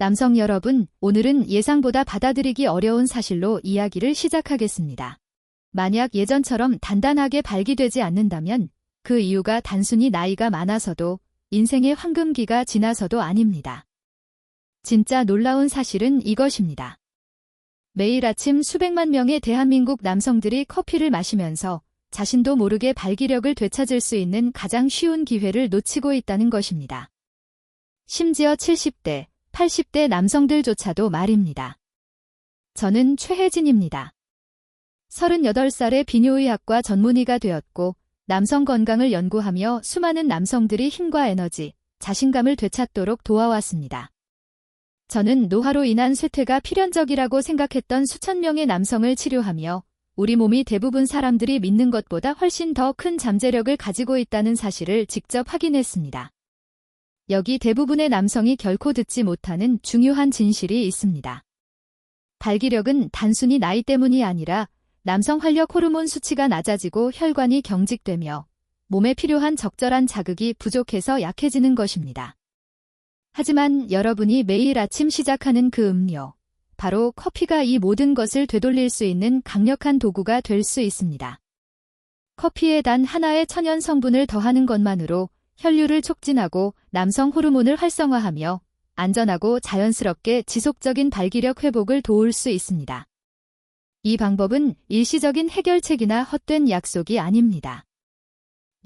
남성 여러분, 오늘은 예상보다 받아들이기 어려운 사실로 이야기를 시작하겠습니다. 만약 예전처럼 단단하게 발기되지 않는다면 그 이유가 단순히 나이가 많아서도 인생의 황금기가 지나서도 아닙니다. 진짜 놀라운 사실은 이것입니다. 매일 아침 수백만 명의 대한민국 남성들이 커피를 마시면서 자신도 모르게 발기력을 되찾을 수 있는 가장 쉬운 기회를 놓치고 있다는 것입니다. 심지어 70대, 80대 남성들조차도 말입니다. 저는 최혜진입니다. 38살에 비뇨의학과 전문의가 되었고 남성 건강을 연구하며 수많은 남성들이 힘과 에너지, 자신감을 되찾도록 도와왔습니다. 저는 노화로 인한 쇠퇴가 필연적이라고 생각했던 수천 명의 남성을 치료하며 우리 몸이 대부분 사람들이 믿는 것보다 훨씬 더 큰 잠재력을 가지고 있다는 사실을 직접 확인했습니다. 여기 대부분의 남성이 결코 듣지 못하는 중요한 진실이 있습니다. 발기력은 단순히 나이 때문이 아니라 남성 활력 호르몬 수치가 낮아지고 혈관이 경직되며 몸에 필요한 적절한 자극이 부족해서 약해지는 것입니다. 하지만 여러분이 매일 아침 시작하는 그 음료, 바로 커피가 이 모든 것을 되돌릴 수 있는 강력한 도구가 될 수 있습니다. 커피에 단 하나의 천연 성분을 더하는 것만으로 혈류를 촉진하고 남성 호르몬을 활성화하며 안전하고 자연스럽게 지속적인 발기력 회복을 도울 수 있습니다. 이 방법은 일시적인 해결책이나 헛된 약속이 아닙니다.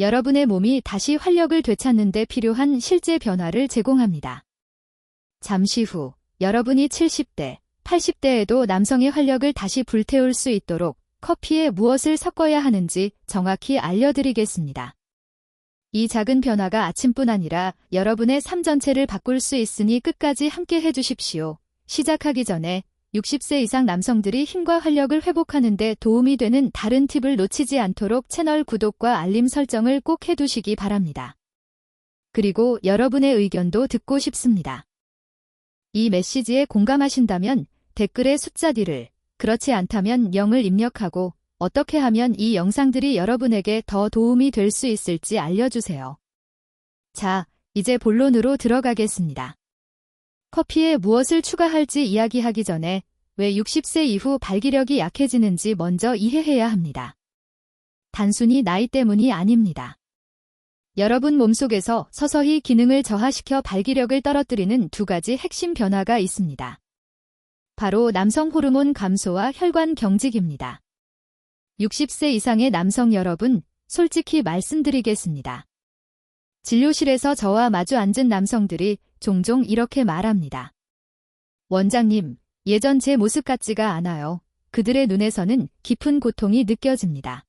여러분의 몸이 다시 활력을 되찾는 데 필요한 실제 변화를 제공합니다. 잠시 후 여러분이 70대, 80대에도 남성의 활력을 다시 불태울 수 있도록 커피에 무엇을 섞어야 하는지 정확히 알려드리겠습니다. 이 작은 변화가 아침뿐 아니라 여러분의 삶 전체를 바꿀 수 있으니 끝까지 함께 해주십시오. 시작하기 전에 60세 이상 남성들이 힘과 활력을 회복하는 데 도움이 되는 다른 팁을 놓치지 않도록 채널 구독과 알림 설정을 꼭 해두시기 바랍니다. 그리고 여러분의 의견도 듣고 싶습니다. 이 메시지에 공감하신다면 댓글에 숫자 D를, 그렇지 않다면 0을 입력하고 어떻게 하면 이 영상들이 여러분에게 더 도움이 될 수 있을지 알려주세요. 자, 이제 본론으로 들어가겠습니다. 커피에 무엇을 추가할지 이야기하기 전에 왜 60세 이후 발기력이 약해지는지 먼저 이해해야 합니다. 단순히 나이 때문이 아닙니다. 여러분 몸속에서 서서히 기능을 저하시켜 발기력을 떨어뜨리는 두 가지 핵심 변화가 있습니다. 바로 남성 호르몬 감소와 혈관 경직입니다. 60세 이상의 남성 여러분, 솔직히 말씀드리겠습니다. 진료실에서 저와 마주 앉은 남성들이 종종 이렇게 말합니다. 원장님, 예전 제 모습 같지가 않아요. 그들의 눈에서는 깊은 고통이 느껴집니다.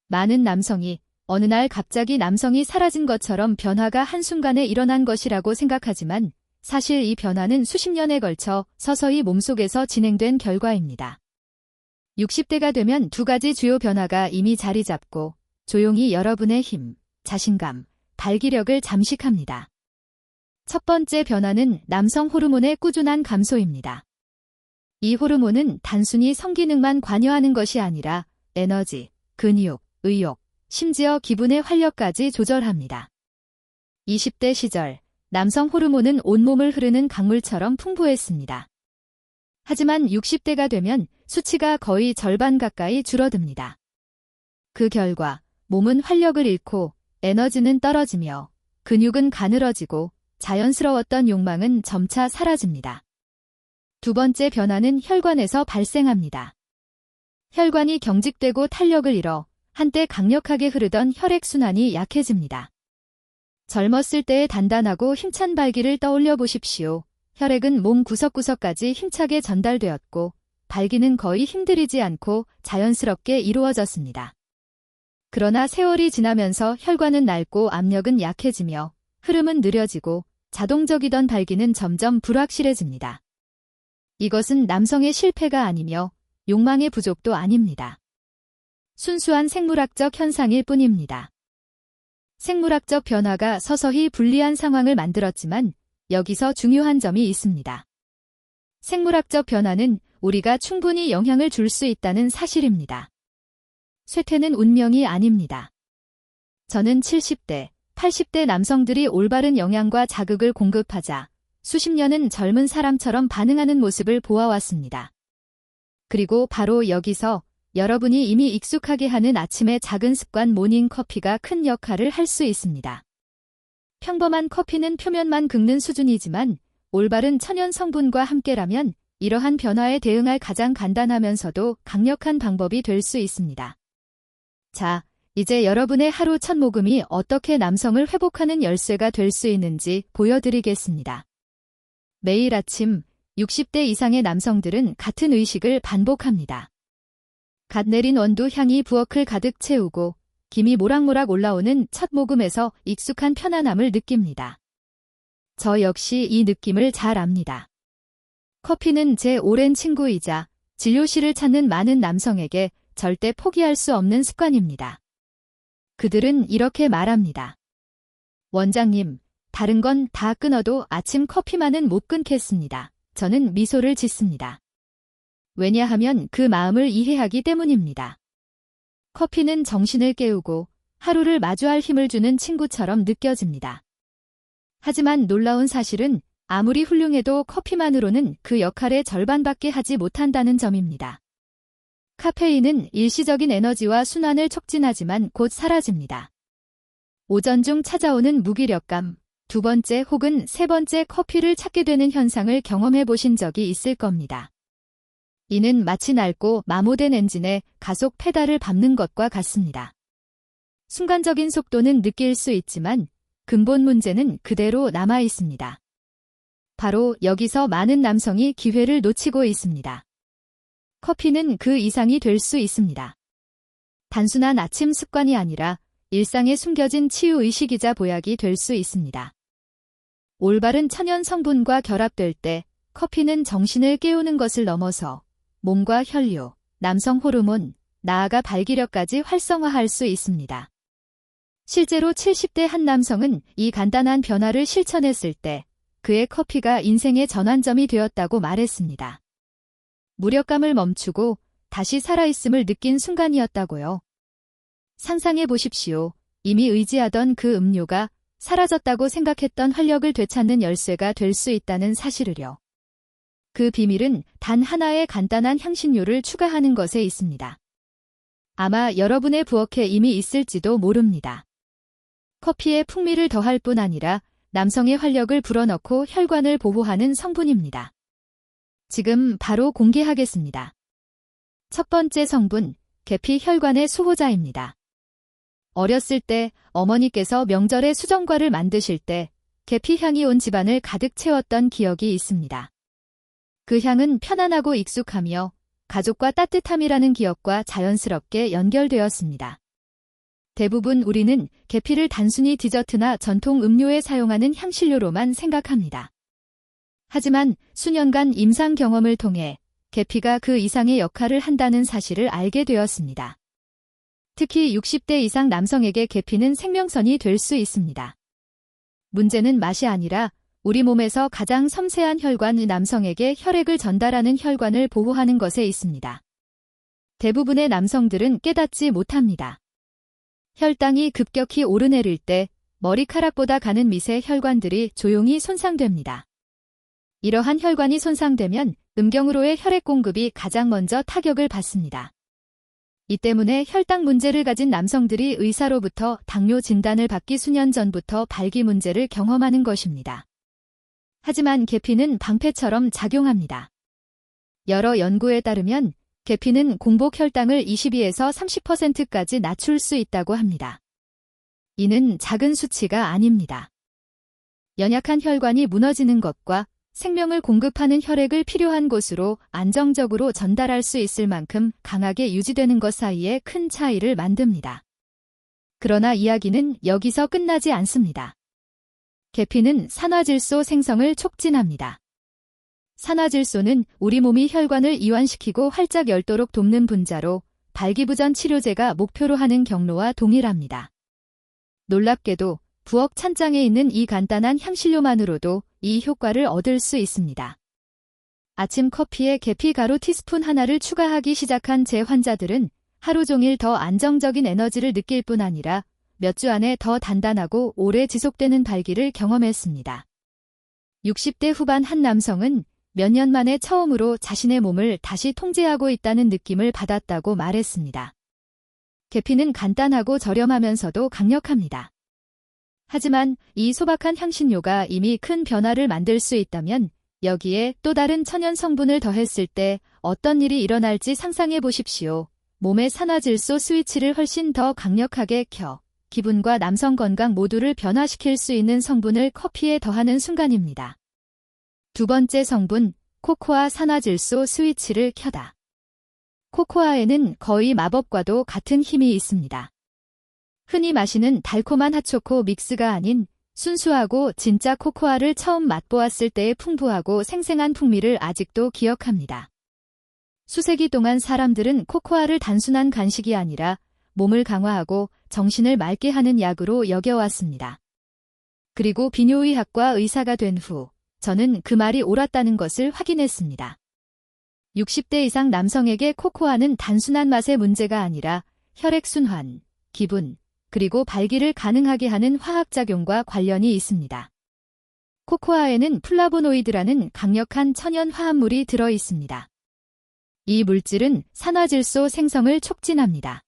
많은 남성이 어느 날 갑자기 남성이 사라진 것처럼 변화가 한순간에 일어난 것이라고 생각하지만 사실 이 변화는 수십 년에 걸쳐 서서히 몸속에서 진행된 결과입니다. 60대가 되면 두 가지 주요 변화가 이미 자리 잡고 조용히 여러분의 힘, 자신감, 발기력을 잠식합니다. 첫 번째 변화는 남성 호르몬의 꾸준한 감소입니다. 이 호르몬은 단순히 성기능만 관여하는 것이 아니라 에너지, 근육, 의욕, 심지어 기분의 활력까지 조절합니다. 20대 시절, 남성 호르몬은 온몸을 흐르는 강물처럼 풍부했습니다. 하지만 60대가 되면 수치가 거의 절반 가까이 줄어듭니다. 그 결과 몸은 활력을 잃고 에너지는 떨어지며 근육은 가늘어지고 자연스러웠던 욕망은 점차 사라집니다. 두 번째 변화는 혈관에서 발생합니다. 혈관이 경직되고 탄력을 잃어 한때 강력하게 흐르던 혈액순환이 약해집니다. 젊었을 때의 단단하고 힘찬 발기를 떠올려 보십시오. 혈액은 몸 구석구석까지 힘차게 전달되었고 발기는 거의 힘들이지 않고 자연스럽게 이루어졌습니다. 그러나 세월이 지나면서 혈관은 낡고 압력은 약해지며 흐름은 느려지고 자동적이던 발기는 점점 불확실해집니다. 이것은 남성의 실패가 아니며 욕망의 부족도 아닙니다. 순수한 생물학적 현상일 뿐입니다. 생물학적 변화가 서서히 불리한 상황을 만들었지만 여기서 중요한 점이 있습니다. 생물학적 변화는 우리가 충분히 영향을 줄 수 있다는 사실입니다. 쇠퇴는 운명이 아닙니다. 저는 70대, 80대 남성들이 올바른 영양과 자극을 공급하자 수십 년은 젊은 사람처럼 반응하는 모습을 보아왔습니다. 그리고 바로 여기서 여러분이 이미 익숙하게 하는 아침의 작은 습관 모닝커피가 큰 역할을 할 수 있습니다. 평범한 커피는 표면만 긁는 수준이지만 올바른 천연 성분과 함께라면 이러한 변화에 대응할 가장 간단하면서도 강력한 방법이 될 수 있습니다. 자, 이제 여러분의 하루 첫 모금이 어떻게 남성을 회복하는 열쇠가 될 수 있는지 보여드리겠습니다. 매일 아침 60대 이상의 남성들은 같은 의식을 반복합니다. 갓 내린 원두 향이 부엌을 가득 채우고 김이 모락모락 올라오는 첫 모금에서 익숙한 편안함을 느낍니다. 저 역시 이 느낌을 잘 압니다. 커피는 제 오랜 친구이자 진료실을 찾는 많은 남성에게 절대 포기할 수 없는 습관입니다. 그들은 이렇게 말합니다. 원장님, 다른 건 다 끊어도 아침 커피만은 못 끊겠습니다. 저는 미소를 짓습니다. 왜냐하면 그 마음을 이해하기 때문입니다. 커피는 정신을 깨우고 하루를 마주할 힘을 주는 친구처럼 느껴집니다. 하지만 놀라운 사실은 아무리 훌륭해도 커피만으로는 그 역할의 절반밖에 하지 못한다는 점입니다. 카페인은 일시적인 에너지와 순환을 촉진하지만 곧 사라집니다. 오전 중 찾아오는 무기력감, 두 번째 혹은 세 번째 커피를 찾게 되는 현상을 경험해 보신 적이 있을 겁니다. 이는 마치 낡고 마모된 엔진에 가속 페달을 밟는 것과 같습니다. 순간적인 속도는 느낄 수 있지만 근본 문제는 그대로 남아 있습니다. 바로 여기서 많은 남성이 기회를 놓치고 있습니다. 커피는 그 이상이 될 수 있습니다. 단순한 아침 습관이 아니라 일상에 숨겨진 치유의식이자 보약이 될 수 있습니다. 올바른 천연 성분과 결합될 때 커피는 정신을 깨우는 것을 넘어서 몸과 혈류, 남성 호르몬, 나아가 발기력까지 활성화할 수 있습니다. 실제로 70대 한 남성은 이 간단한 변화를 실천했을 때 그의 커피가 인생의 전환점이 되었다고 말했습니다. 무력감을 멈추고 다시 살아있음을 느낀 순간이었다고요. 상상해 보십시오. 이미 의지하던 그 음료가 사라졌다고 생각했던 활력을 되찾는 열쇠가 될 수 있다는 사실을요. 그 비밀은 단 하나의 간단한 향신료를 추가하는 것에 있습니다. 아마 여러분의 부엌에 이미 있을지도 모릅니다. 커피에 풍미를 더할 뿐 아니라 남성의 활력을 불어넣고 혈관을 보호하는 성분입니다. 지금 바로 공개하겠습니다. 첫 번째 성분, 계피 혈관의 수호자입니다. 어렸을 때 어머니께서 명절에 수정과를 만드실 때 계피 향이 온 집안을 가득 채웠던 기억이 있습니다. 그 향은 편안하고 익숙하며 가족과 따뜻함이라는 기억과 자연스럽게 연결되었습니다. 대부분 우리는 계피를 단순히 디저트나 전통 음료에 사용하는 향신료로만 생각합니다. 하지만 수년간 임상 경험을 통해 계피가 그 이상의 역할을 한다는 사실을 알게 되었습니다. 특히 60대 이상 남성에게 계피는 생명선이 될 수 있습니다. 문제는 맛이 아니라 우리 몸에서 가장 섬세한 혈관의 남성에게 혈액을 전달하는 혈관을 보호하는 것에 있습니다. 대부분의 남성들은 깨닫지 못합니다. 혈당이 급격히 오르내릴 때 머리카락보다 가는 미세 혈관들이 조용히 손상됩니다. 이러한 혈관이 손상되면 음경으로의 혈액 공급이 가장 먼저 타격을 받습니다. 이 때문에 혈당 문제를 가진 남성들이 의사로부터 당뇨 진단을 받기 수년 전부터 발기 문제를 경험하는 것입니다. 하지만 계피는 방패처럼 작용합니다. 여러 연구에 따르면 계피는 공복 혈당을 22에서 30%까지 낮출 수 있다고 합니다. 이는 작은 수치가 아닙니다. 연약한 혈관이 무너지는 것과 생명을 공급하는 혈액을 필요한 곳으로 안정적으로 전달할 수 있을 만큼 강하게 유지되는 것 사이에 큰 차이를 만듭니다. 그러나 이야기는 여기서 끝나지 않습니다. 계피는 산화질소 생성을 촉진합니다. 산화질소는 우리 몸이 혈관을 이완시키고 활짝 열도록 돕는 분자로 발기부전 치료제가 목표로 하는 경로와 동일합니다. 놀랍게도 부엌 찬장에 있는 이 간단한 향신료만으로도 이 효과를 얻을 수 있습니다. 아침 커피에 계피 가루 티스푼 하나를 추가하기 시작한 제 환자들은 하루 종일 더 안정적인 에너지를 느낄 뿐 아니라 몇 주 안에 더 단단하고 오래 지속되는 발기를 경험했습니다. 60대 후반 한 남성은 몇 년 만에 처음으로 자신의 몸을 다시 통제하고 있다는 느낌을 받았다고 말했습니다. 계피는 간단하고 저렴하면서도 강력합니다. 하지만 이 소박한 향신료가 이미 큰 변화를 만들 수 있다면 여기에 또 다른 천연 성분을 더했을 때 어떤 일이 일어날지 상상해 보십시오. 몸의 산화질소 스위치를 훨씬 더 강력하게 켜 기분과 남성 건강 모두를 변화시킬 수 있는 성분을 커피에 더하는 순간입니다. 두 번째 성분, 코코아 산화질소 스위치를 켜다. 코코아에는 거의 마법과도 같은 힘이 있습니다. 흔히 마시는 달콤한 핫초코 믹스가 아닌 순수하고 진짜 코코아를 처음 맛보았을 때의 풍부하고 생생한 풍미를 아직도 기억합니다. 수세기 동안 사람들은 코코아를 단순한 간식이 아니라 몸을 강화하고 정신을 맑게 하는 약으로 여겨왔습니다. 그리고 비뇨의학과 의사가 된 후 저는 그 말이 옳았다는 것을 확인했습니다. 60대 이상 남성에게 코코아는 단순한 맛의 문제가 아니라 혈액순환, 기분, 그리고 발기를 가능하게 하는 화학작용과 관련이 있습니다. 코코아에는 플라보노이드라는 강력한 천연 화합물이 들어 있습니다. 이 물질은 산화질소 생성을 촉진합니다.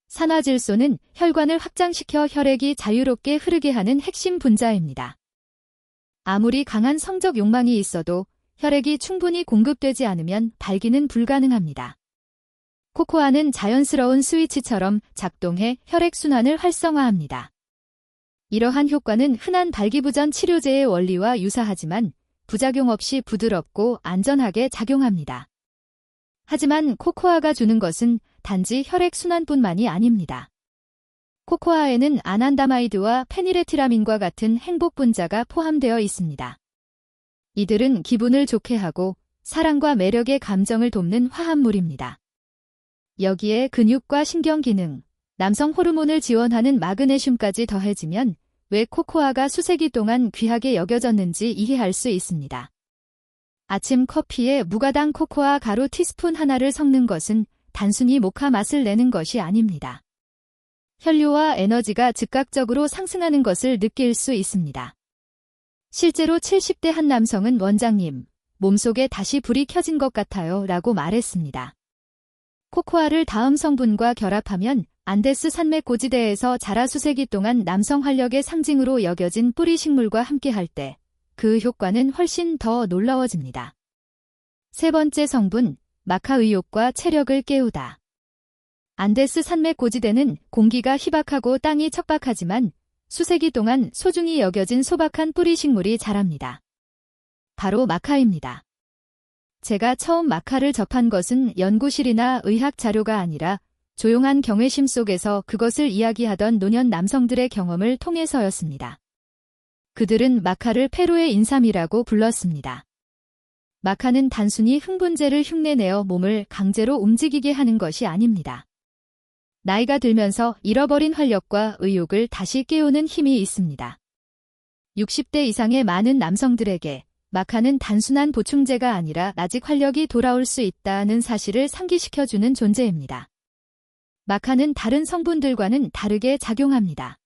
산화질소는 혈관을 확장시켜 혈액이 자유롭게 흐르게 하는 핵심 분자입니다. 아무리 강한 성적 욕망이 있어도 혈액이 충분히 공급되지 않으면 발기는 불가능합니다. 코코아는 자연스러운 스위치처럼 작동해 혈액순환을 활성화합니다. 이러한 효과는 흔한 발기부전 치료제의 원리와 유사하지만 부작용 없이 부드럽고 안전하게 작용합니다. 하지만 코코아가 주는 것은 단지 혈액순환뿐만이 아닙니다. 코코아에는 아난다마이드와 페니레티라민과 같은 행복분자가 포함되어 있습니다. 이들은 기분을 좋게 하고 사랑과 매력의 감정을 돕는 화합물입니다. 여기에 근육과 신경기능, 남성 호르몬을 지원하는 마그네슘까지 더해지면 왜 코코아가 수세기 동안 귀하게 여겨졌는지 이해할 수 있습니다. 아침 커피에 무가당 코코아 가루 티스푼 하나를 섞는 것은 단순히 모카 맛을 내는 것이 아닙니다. 혈류와 에너지가 즉각적으로 상승하는 것을 느낄 수 있습니다. 실제로 70대 한 남성은 원장님, 몸속에 다시 불이 켜진 것 같아요 라고 말했습니다. 코코아를 다음 성분과 결합하면 안데스 산맥 고지대에서 자라 수세기 동안 남성 활력의 상징으로 여겨진 뿌리 식물과 함께할 때 그 효과는 훨씬 더 놀라워집니다. 세 번째 성분, 마카 의욕과 체력을 깨우다. 안데스 산맥 고지대는 공기가 희박하고 땅이 척박하지만 수세기 동안 소중히 여겨진 소박한 뿌리 식물이 자랍니다. 바로 마카입니다. 제가 처음 마카를 접한 것은 연구실이나 의학 자료가 아니라 조용한 경외심 속에서 그것을 이야기하던 노년 남성들의 경험을 통해서였습니다. 그들은 마카를 페루의 인삼이라고 불렀습니다. 마카는 단순히 흥분제를 흉내내어 몸을 강제로 움직이게 하는 것이 아닙니다. 나이가 들면서 잃어버린 활력과 의욕을 다시 깨우는 힘이 있습니다. 60대 이상의 많은 남성들에게 마카는 단순한 보충제가 아니라 아직 활력이 돌아올 수 있다는 사실을 상기시켜주는 존재입니다. 마카는 다른 성분들과는 다르게 작용합니다.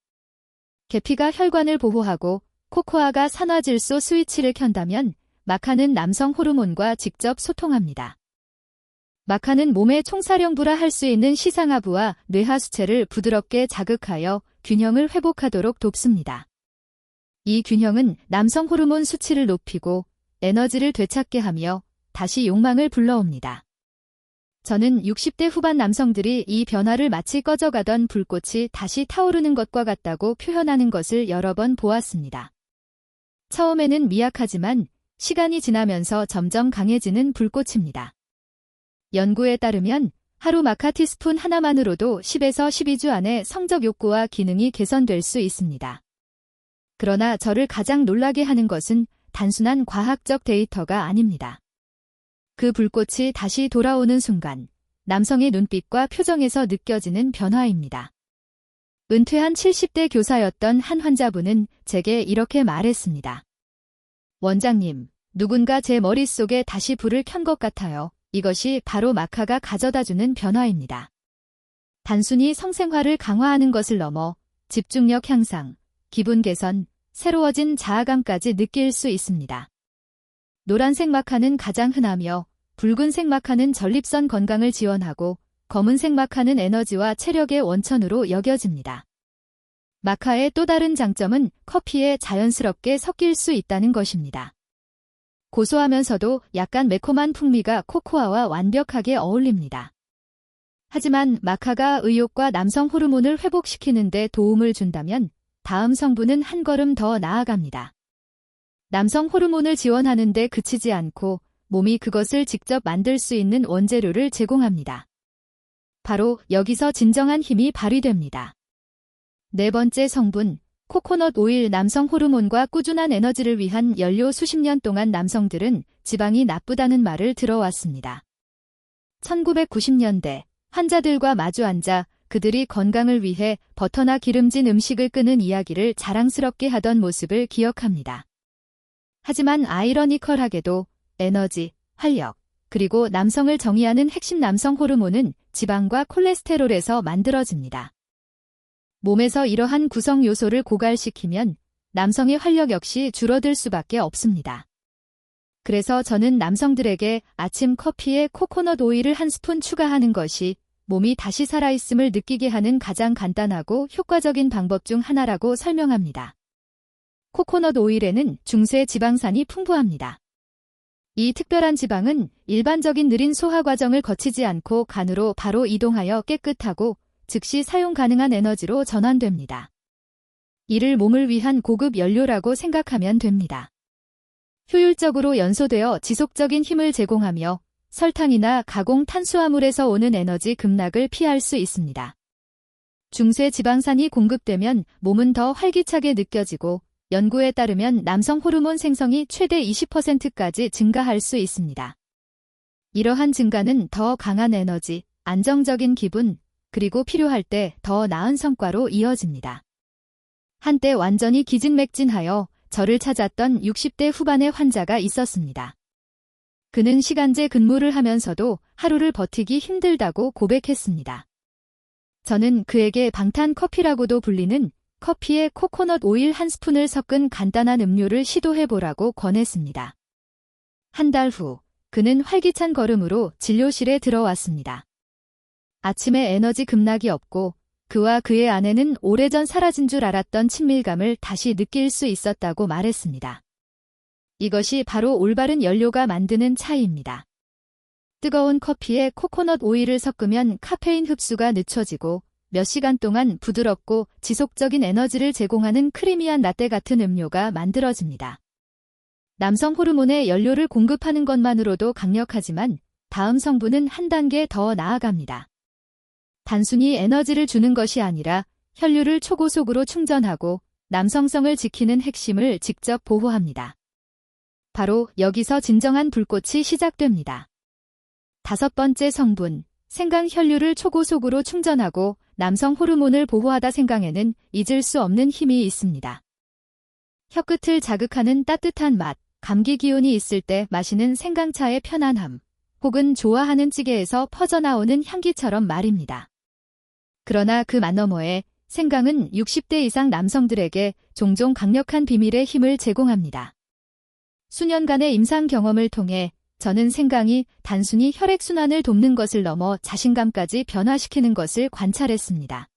계피가 혈관을 보호하고 코코아가 산화질소 스위치를 켠다면 마카는 남성 호르몬과 직접 소통합니다. 마카는 몸의 총사령부라 할 수 있는 시상하부와 뇌하수체를 부드럽게 자극하여 균형을 회복하도록 돕습니다. 이 균형은 남성 호르몬 수치를 높이고 에너지를 되찾게 하며 다시 욕망을 불러옵니다. 저는 60대 후반 남성들이 이 변화를 마치 꺼져가던 불꽃이 다시 타오르는 것과 같다고 표현하는 것을 여러 번 보았습니다. 처음에는 미약하지만 시간이 지나면서 점점 강해지는 불꽃입니다. 연구에 따르면 하루 마카 티스푼 하나만으로도 10에서 12주 안에 성적 욕구와 기능이 개선될 수 있습니다. 그러나 저를 가장 놀라게 하는 것은 단순한 과학적 데이터가 아닙니다. 그 불꽃이 다시 돌아오는 순간 남성의 눈빛과 표정에서 느껴지는 변화입니다. 은퇴한 70대 교사였던 한 환자분은 제게 이렇게 말했습니다. 원장님, 누군가 제 머릿속에 다시 불을 켠 것 같아요. 이것이 바로 마카가 가져다주는 변화입니다. 단순히 성생활을 강화하는 것을 넘어 집중력 향상, 기분 개선, 새로워진 자아감까지 느낄 수 있습니다. 노란색 마카는 가장 흔하며 붉은색 마카는 전립선 건강을 지원하고 검은색 마카는 에너지와 체력의 원천으로 여겨집니다. 마카의 또 다른 장점은 커피에 자연스럽게 섞일 수 있다는 것입니다. 고소하면서도 약간 매콤한 풍미가 코코아와 완벽하게 어울립니다. 하지만 마카가 의욕과 남성 호르몬을 회복시키는 데 도움을 준다면 다음 성분은 한 걸음 더 나아갑니다. 남성 호르몬을 지원하는 데 그치지 않고 몸이 그것을 직접 만들 수 있는 원재료를 제공합니다. 바로 여기서 진정한 힘이 발휘됩니다. 네 번째 성분, 코코넛 오일. 남성 호르몬과 꾸준한 에너지를 위한 연료. 수십 년 동안 남성들은 지방이 나쁘다는 말을 들어왔습니다. 1990년대 환자들과 마주 앉아 그들이 건강을 위해 버터나 기름진 음식을 끊은 이야기를 자랑스럽게 하던 모습을 기억합니다. 하지만 아이러니컬하게도 에너지, 활력, 그리고 남성을 정의하는 핵심 남성 호르몬은 지방과 콜레스테롤에서 만들어집니다. 몸에서 이러한 구성 요소를 고갈시키면 남성의 활력 역시 줄어들 수밖에 없습니다. 그래서 저는 남성들에게 아침 커피에 코코넛 오일을 한 스푼 추가하는 것이 몸이 다시 살아있음을 느끼게 하는 가장 간단하고 효과적인 방법 중 하나라고 설명합니다. 코코넛 오일에는 중세 지방산이 풍부합니다. 이 특별한 지방은 일반적인 느린 소화 과정을 거치지 않고 간으로 바로 이동하여 깨끗하고 즉시 사용 가능한 에너지로 전환됩니다. 이를 몸을 위한 고급 연료라고 생각하면 됩니다. 효율적으로 연소되어 지속적인 힘을 제공하며 설탕이나 가공 탄수화물에서 오는 에너지 급락을 피할 수 있습니다. 중세 지방산이 공급되면 몸은 더 활기차게 느껴지고 연구에 따르면 남성 호르몬 생성이 최대 20%까지 증가할 수 있습니다. 이러한 증가는 더 강한 에너지, 안정적인 기분, 그리고 필요할 때 더 나은 성과로 이어집니다. 한때 완전히 기진맥진하여 저를 찾았던 60대 후반의 환자가 있었습니다. 그는 시간제 근무를 하면서도 하루를 버티기 힘들다고 고백했습니다. 저는 그에게 방탄 커피라고도 불리는 커피에 코코넛 오일 한 스푼을 섞은 간단한 음료를 시도해보라고 권했습니다. 한 달 후, 그는 활기찬 걸음으로 진료실에 들어왔습니다. 아침에 에너지 급락이 없고 그와 그의 아내는 오래전 사라진 줄 알았던 친밀감을 다시 느낄 수 있었다고 말했습니다. 이것이 바로 올바른 연료가 만드는 차이입니다. 뜨거운 커피에 코코넛 오일을 섞으면 카페인 흡수가 늦춰지고 몇 시간 동안 부드럽고 지속적인 에너지를 제공하는 크리미한 라떼 같은 음료가 만들어집니다. 남성 호르몬의 연료를 공급하는 것만으로도 강력하지만 다음 성분은 한 단계 더 나아갑니다. 단순히 에너지를 주는 것이 아니라 혈류를 초고속으로 충전하고 남성성을 지키는 핵심을 직접 보호합니다. 바로 여기서 진정한 불꽃이 시작됩니다. 다섯 번째 성분, 생강. 혈류를 초고속으로 충전하고 남성 호르몬을 보호하다. 생강에는 잊을 수 없는 힘이 있습니다. 혀끝을 자극하는 따뜻한 맛, 감기 기운이 있을 때 마시는 생강차의 편안함, 혹은 좋아하는 찌개에서 퍼져나오는 향기처럼 말입니다. 그러나 그 맛 너머에 생강은 60대 이상 남성들에게 종종 강력한 비밀의 힘을 제공합니다. 수년간의 임상 경험을 통해 저는 생강이 단순히 혈액순환을 돕는 것을 넘어 자신감까지 변화시키는 것을 관찰했습니다.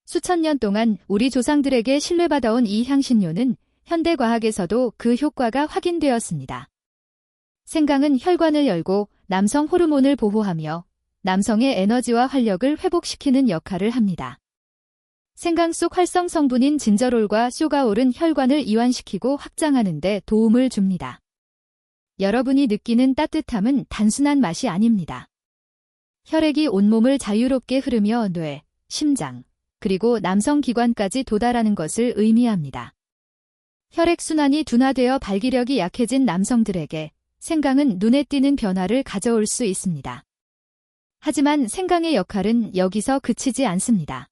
수천 년 동안 우리 조상들에게 신뢰받아온 이 향신료는 현대과학에서도 그 효과가 확인되었습니다. 생강은 혈관을 열고 남성 호르몬을 보호하며 남성의 에너지와 활력을 회복시키는 역할을 합니다. 생강 속 활성 성분인 진저롤과 쇼가올은 혈관을 이완시키고 확장하는 데 도움을 줍니다. 여러분이 느끼는 따뜻함은 단순한 맛이 아닙니다. 혈액이 온몸을 자유롭게 흐르며 뇌, 심장, 그리고 남성 기관까지 도달하는 것을 의미합니다. 혈액순환이 둔화되어 발기력이 약해진 남성들에게 생강은 눈에 띄는 변화를 가져올 수 있습니다. 하지만 생강의 역할은 여기서 그치지 않습니다.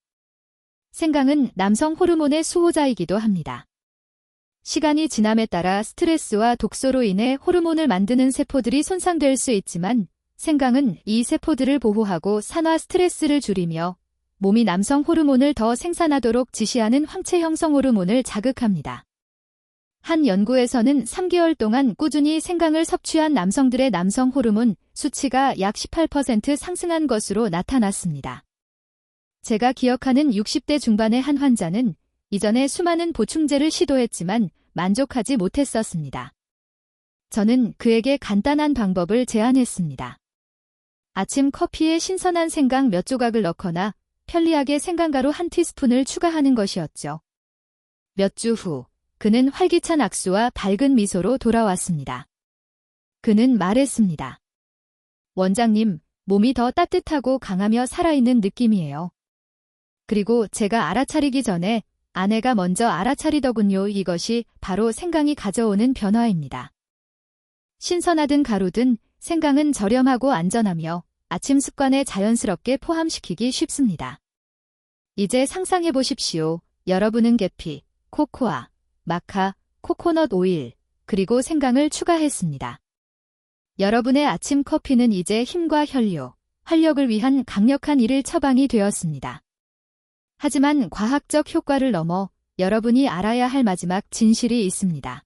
생강은 남성 호르몬의 수호자이기도 합니다. 시간이 지남에 따라 스트레스와 독소로 인해 호르몬을 만드는 세포들이 손상될 수 있지만 생강은 이 세포들을 보호하고 산화 스트레스를 줄이며 몸이 남성 호르몬을 더 생산하도록 지시하는 황체 형성 호르몬을 자극합니다. 한 연구에서는 3개월 동안 꾸준히 생강을 섭취한 남성들의 남성 호르몬 수치가 약 18% 상승한 것으로 나타났습니다. 제가 기억하는 60대 중반의 한 환자는 이전에 수많은 보충제를 시도했지만 만족하지 못했었습니다. 저는 그에게 간단한 방법을 제안했습니다. 아침 커피에 신선한 생강 몇 조각을 넣거나 편리하게 생강가루 한 티스푼을 추가하는 것이었죠. 몇 주 후, 그는 활기찬 악수와 밝은 미소로 돌아왔습니다. 그는 말했습니다. 원장님, 몸이 더 따뜻하고 강하며 살아있는 느낌이에요. 그리고 제가 알아차리기 전에 아내가 먼저 알아차리더군요. 이것이 바로 생강이 가져오는 변화입니다. 신선하든 가루든 생강은 저렴하고 안전하며 아침 습관에 자연스럽게 포함시키기 쉽습니다. 이제 상상해 보십시오. 여러분은 계피, 코코아, 마카, 코코넛 오일, 그리고 생강을 추가했습니다. 여러분의 아침 커피는 이제 힘과 혈류, 활력을 위한 강력한 일일 처방이 되었습니다. 하지만 과학적 효과를 넘어 여러분이 알아야 할 마지막 진실이 있습니다.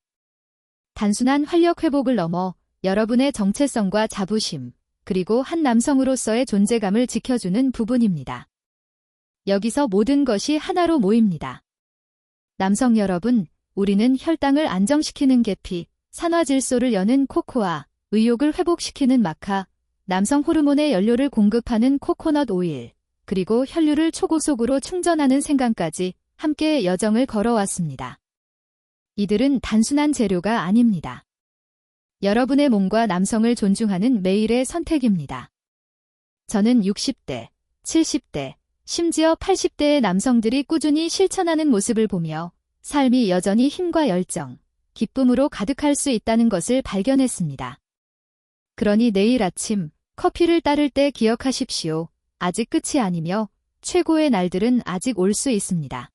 단순한 활력 회복을 넘어 여러분의 정체성과 자부심, 그리고 한 남성으로서의 존재감을 지켜주는 부분입니다. 여기서 모든 것이 하나로 모입니다. 남성 여러분, 우리는 혈당을 안정시키는 계피, 산화질소를 여는 코코아, 의욕을 회복시키는 마카, 남성 호르몬의 연료를 공급하는 코코넛 오일, 그리고 혈류를 초고속으로 충전하는 생강까지 함께 여정을 걸어왔습니다. 이들은 단순한 재료가 아닙니다. 여러분의 몸과 남성을 존중하는 매일의 선택입니다. 저는 60대, 70대, 심지어 80대의 남성들이 꾸준히 실천하는 모습을 보며 삶이 여전히 힘과 열정, 기쁨으로 가득할 수 있다는 것을 발견했습니다. 그러니 내일 아침 커피를 따를 때 기억하십시오. 아직 끝이 아니며 최고의 날들은 아직 올 수 있습니다.